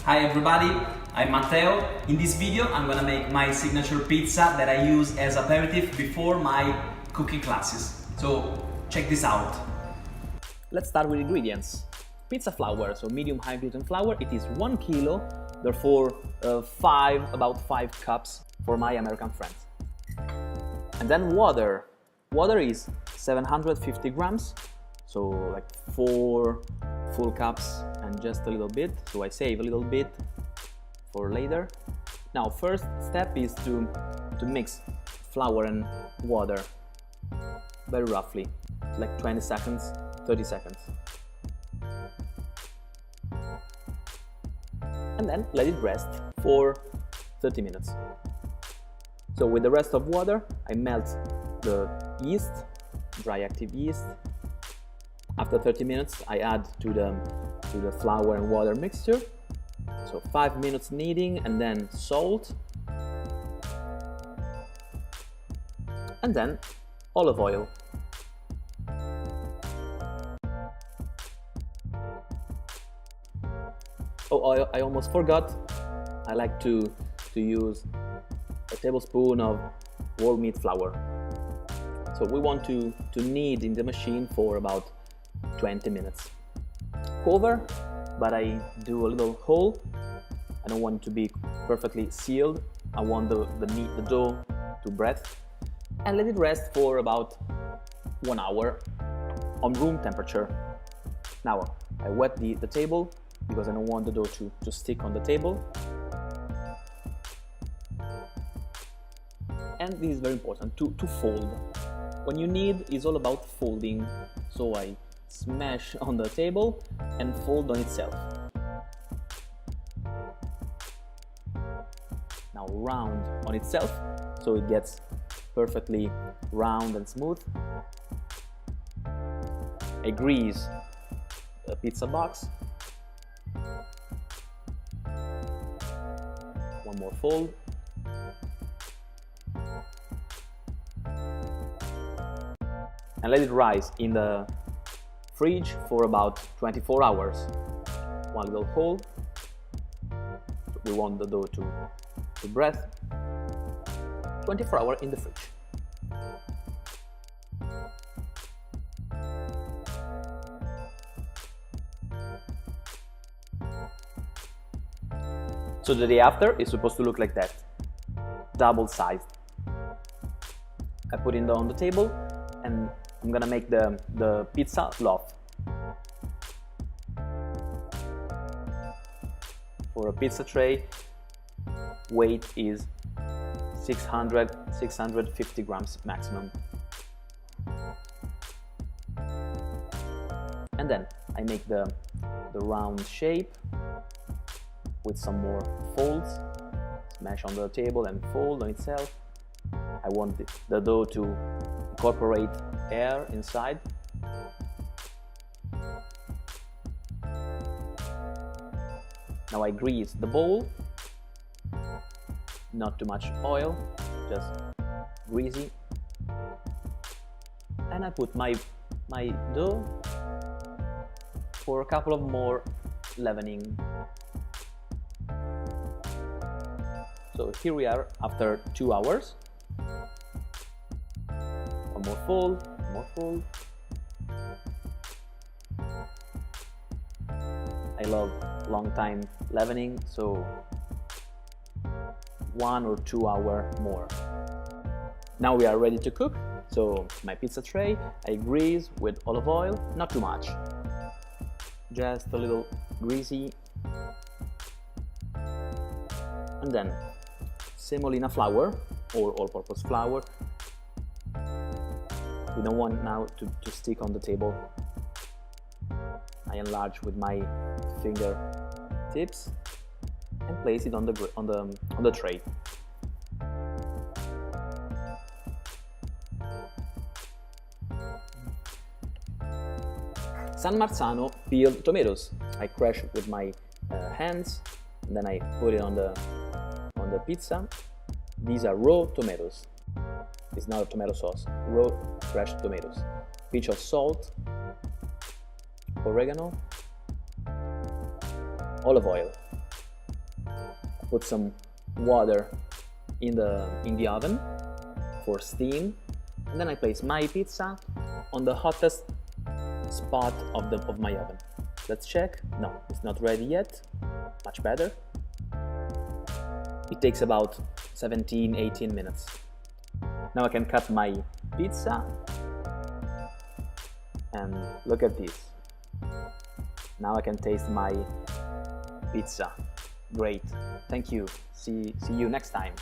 Hi everybody, I'm Matteo. In this video I'm gonna make my signature pizza that I use as aperitif before my cooking classes. So check this out. Let's start with ingredients. Pizza flour, so medium high gluten flour, it is 1 kilo, therefore about 5 cups for my American friends. And then water. Water is 750 grams, so like 4 full cups and just a little bit, so I save a little bit for later. Now first step is to mix flour and water very roughly, like 20 seconds, 30 seconds. And then let it rest for 30 minutes. So with the rest of water, I melt the yeast, dry active yeast. After 30 minutes, I add to the flour and water mixture. So 5 minutes kneading, and then salt, and then olive oil. Oh, I almost forgot. I like to use a tablespoon of whole meat flour. So we want to knead in the machine for about 20 minutes. Cover, but I do a little hole. I don't want it to be perfectly sealed. I want the dough to breathe, and let it rest for about 1 hour on room temperature. Now I wet the table because I don't want the dough to stick on the table. And this is very important, to fold. When you knead, it's all about folding. So I smash on the table and fold on itself. Now round on itself, so it gets perfectly round and smooth. I grease the pizza box. One more fold. And let it rise in the fridge for about 24 hours. One little hole. We want the dough to breathe. 24 hours in the fridge. So the day after is supposed to look like that, double sized. I put it on the table, and I'm gonna make the pizza loaf. For a pizza tray, weight is 650 grams maximum. And then I make the round shape with some more folds. Smash on the table and fold on itself. I want the dough to incorporate air inside. Now I grease the bowl. Not too much oil, just greasy. And I put my dough for a couple of more leavening. So here we are after 2 hours. One more fold, one more fold. I love long time leavening, so 1 or 2 hours more. Now we are ready to cook. So my pizza tray, I grease with olive oil, not too much, just a little greasy. And then semolina flour or all-purpose flour. We don't want now to stick on the table. I enlarge with my finger tips and place it on the tray. San Marzano peeled tomatoes. I crush it with my hands, and then I put it on the pizza. These are raw tomatoes. It's not a tomato sauce. Raw crushed tomatoes. Pinch of salt, oregano, olive oil. Put some water in the oven for steam, and then I place my pizza on the hottest spot of my oven. Let's check. No, it's not ready yet. Much better. It takes about 17-18 minutes. Now I can cut my pizza, and look at this. Now I can taste my pizza. Great. Thank you. See you next time.